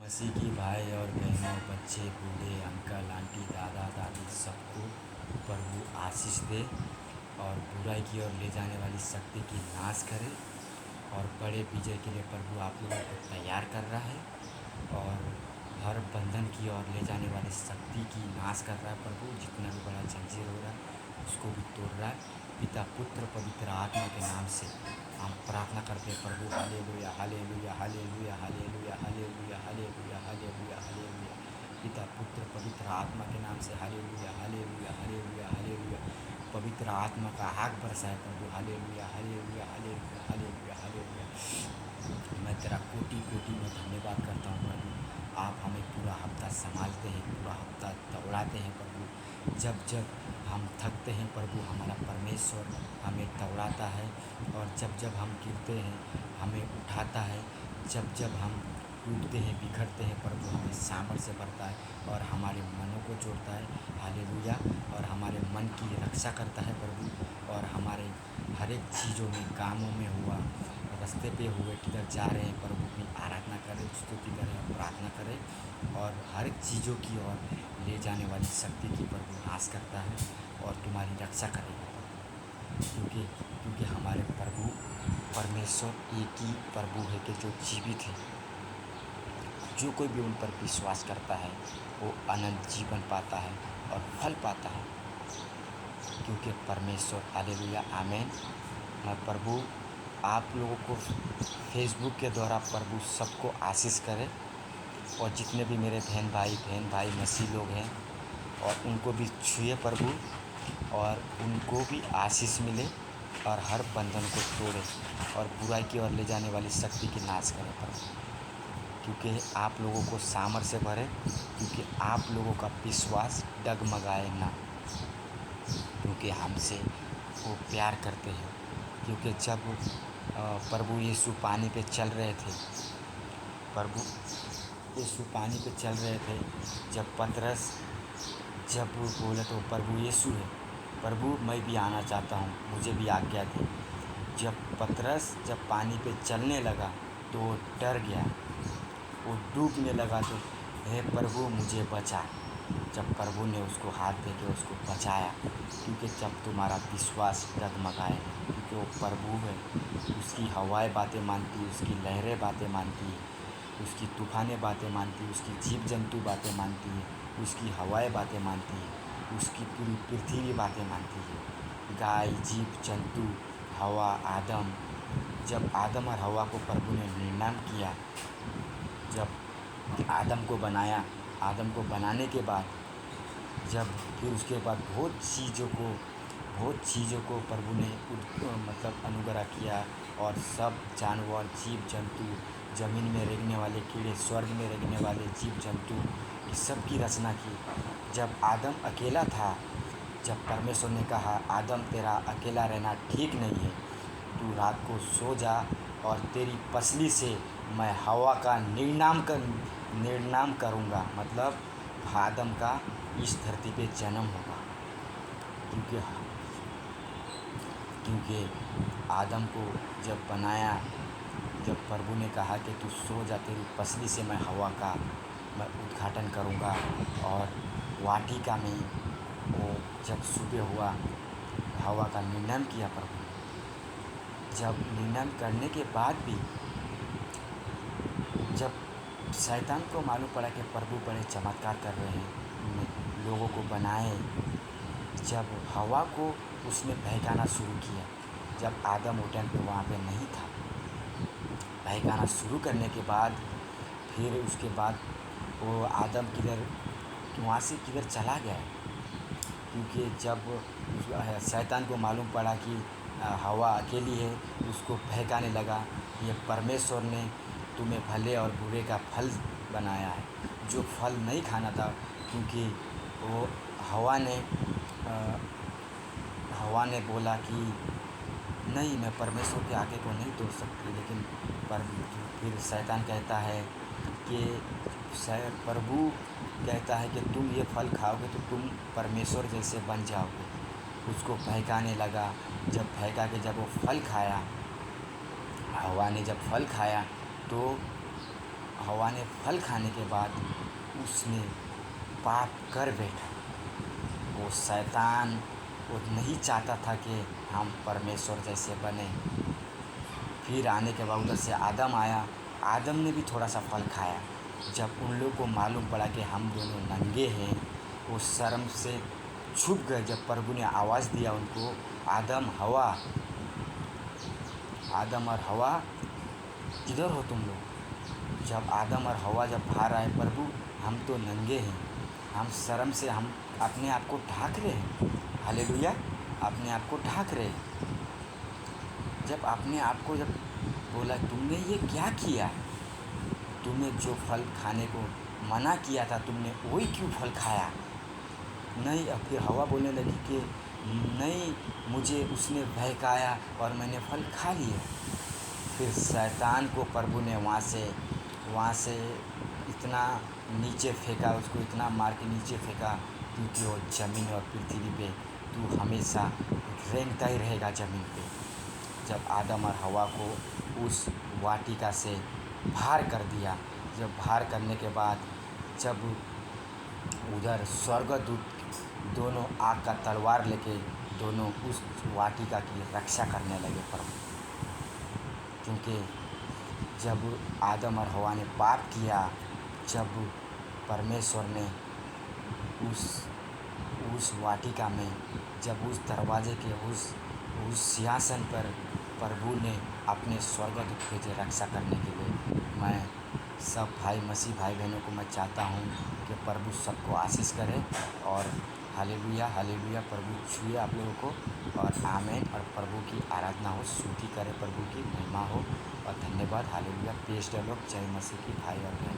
मसीह की भाई और बहनों, बच्चे, बूढ़े, अंकल, आंटी, दादा, दादी, सबको प्रभु आशीष दे और बुराई की ओर ले जाने वाली शक्ति की नाश करे और बड़े विजय के लिए प्रभु आप लोगों को तैयार कर रहा है और हर बंधन की ओर ले जाने वाली शक्ति की नाश कर रहा है। प्रभु जितना भी बड़ा जंजीर हो रहा है उसको भी तोड़ रहा है। पिता, पुत्र, पवित्र आत्मा के नाम से हम प्रार्थना करते हैं प्रभु। हालेलुया, हालेलुया, हालेलुया, हालेलुया, हालेलुया, हालेलुया, हालेलुया, हालेलुया। पिता, पुत्र, पवित्र आत्मा के नाम से हालेलुया, हालेलुया, हालेलुया, हालेलुया। पवित्र आत्मा का हाथ बरसाए प्रभु। हालेलुया, हालेलुया, हालेलुया, हालेलुया, हालेलुया। मैं तेरा कोटि कोटि में धन्यवाद करता हूँ प्रभु। आप हमें पूरा हफ्ता संभालते हैं, पूरा हफ्ता दौड़ाते हैं प्रभु। जब जब हम थकते हैं प्रभु, हमारा परमेश्वर हमें दौड़ाता है और जब जब हम गिरते हैं हमें उठाता है। जब जब हम टूटते हैं, बिखरते हैं प्रभु, हमें सामर्थ्य बढ़ता है और हमारे मनों को जोड़ता है। हालेलुया। और हमारे मन की रक्षा करता है प्रभु और हमारे हर एक चीज़ों में, कामों में हुआ, रास्ते पे हुए, किधर जा रहे हैं प्रभु की आराधना करें, स्तुति करें और प्रार्थना करें और हर एक चीज़ों की ओर ले जाने वाली शक्ति की प्रभु नाश करता है और तुम्हारी रक्षा करेगा प्रभु। क्योंकि हमारे प्रभु परमेश्वर एक ही प्रभु है कि जो जीवित है। जो कोई भी उन पर विश्वास करता है वो अनंत जीवन पाता है और फल पाता है, क्योंकि परमेश्वर। हालेलुया, आमीन। मैं प्रभु आप लोगों को फेसबुक के द्वारा प्रभु सबको आशीष करे और जितने भी मेरे बहन भाई मसीह लोग हैं और उनको भी छुए प्रभु और उनको भी आशीष मिले और हर बंधन को तोड़े और बुराई की ओर ले जाने वाली शक्ति की नाश करे प्रभु। क्योंकि आप लोगों को सामर्थ्य भरे, क्योंकि आप लोगों का विश्वास डगमगाए ना, क्योंकि हमसे वो प्यार करते हैं। क्योंकि जब प्रभु यीशु पानी पे चल रहे थे, प्रभु यीशु पानी पे चल रहे थे, जब पतरस जब बोले तो प्रभु यीशु है, प्रभु मैं भी आना चाहता हूँ, मुझे भी आज्ञा दे। जब पतरस जब पानी पे चलने लगा तो वो डर गया, वो डूबने लगा तो हे प्रभु मुझे बचा। जब प्रभु ने उसको हाथ दे के उसको बचाया, क्योंकि जब तुम्हारा विश्वास डगमगाए, क्योंकि वो प्रभु है, उसकी हवाएं बातें मानती है, उसकी लहरें बातें मानती है, उसकी तूफानें बातें मानती है, उसकी जीव जंतु बातें मानती है, उसकी हवाएं बातें मानती है, उसकी पूरी पृथ्वी बातें मानती है। गाय, जीव जंतु, हवा, आदम। जब आदम और हवा को प्रभु ने निर्नाम किया, जब आदम को बनाया, आदम को बनाने के बाद जब फिर उसके बाद बहुत चीज़ों को प्रभु ने मतलब अनुग्रह किया और सब जानवर, जीव जंतु, ज़मीन में रेंगने वाले कीड़े, स्वर्ग में रेंगने वाले जीव जंतु, इस सब की रचना की। जब आदम अकेला था, जब परमेश्वर ने कहा आदम तेरा अकेला रहना ठीक नहीं है, तू रात को सो जा और तेरी पसली से मैं हवा का निर्नाम करूँगा, मतलब आदम का इस धरती पे जन्म होगा। क्योंकि आदम को जब बनाया, जब प्रभु ने कहा कि तू सो जा, तेरी पसली से मैं हवा का मैं उद्घाटन करूँगा और वाटिका में वो जब सुबह हुआ हवा का निर्णय किया प्रभु ने। जब निर्णय करने के बाद भी जब शैतान को मालूम पड़ा कि प्रभु बड़े चमत्कार कर रहे हैं, लोगों को बनाए, जब हवा को उसने बहकाना शुरू किया, जब आदम उस टाइम पे वहाँ पे नहीं था, बहकाना शुरू करने के बाद फिर उसके बाद वो आदम वहाँ से किधर चला गया। क्योंकि जब शैतान को मालूम पड़ा कि हवा अकेली है, उसको बहकाने लगा, ये परमेश्वर ने तुम्हें भले और बुरे का फल बनाया है, जो फल नहीं खाना था। क्योंकि वो हवा ने बोला कि नहीं, मैं परमेश्वर के आगे को नहीं तोड़ सकती, लेकिन फिर शैतान कहता है कि प्रभु कहता है कि तुम ये फल खाओगे तो तुम परमेश्वर जैसे बन जाओगे। उसको बहकाने लगा, जब बहका के जब वो फल खाया, हवा ने जब फल खाया तो हवा ने फल खाने के बाद उसने पाप कर बैठा। वो शैतान वो नहीं चाहता था कि हम परमेश्वर जैसे बने। फिर आने के बाद उधर से आदम आया। आदम ने भी थोड़ा सा फल खाया। जब उन लोग को मालूम पड़ा कि हम दोनों नंगे हैं, वो शर्म से छुप गए। जब प्रभु ने आवाज़ दिया उनको, आदम और हवा किधर हो तुम लोग? जब आदम और हवा जब बाहर आए, प्रभु हम तो नंगे हैं, हम शर्म से हम अपने आप को ढाक रहे हैं। हालेलुया, अपने आप को ढाक रहे हैं। जब अपने आप को जब बोला, तुमने ये क्या किया? तुमने जो फल खाने को मना किया था, तुमने वही क्यों फल खाया? नहीं। अब फिर हवा बोलने लगी कि नहीं, मुझे उसने बहकाया और मैंने फल खा लिया। फिर शैतान को प्रभु ने वहाँ से इतना नीचे फेंका, उसको इतना मार के नीचे फेंका, क्योंकि वो ज़मीन और पृथ्वी पे तू हमेशा रेंगता ही रहेगा ज़मीन पे। जब आदम और हवा को उस वाटिका से बाहर कर दिया, जब बाहर करने के बाद जब उधर स्वर्गदूत दोनों आग का तलवार लेके दोनों उस वाटिका की रक्षा करने लगे प्रभु। क्योंकि जब आदम और हवा ने पाप किया, जब परमेश्वर ने उस वाटिका में, जब उस दरवाजे के उस सिंहासन पर प्रभु ने अपने स्वर्गदूत भेजे रक्षा करने के लिए। मैं सब भाई मसीह भाई बहनों को मैं चाहता हूँ कि प्रभु सबको आशीष करे। और हालेलुया हालेलुया, प्रभु छुए आप लोगों को और आमीन। और प्रभु की आराधना हो, स्तुति करे, प्रभु की महिमा हो और धन्यवाद। Hallelujah, praise the Lord. जय मसीह की भाई और बहन।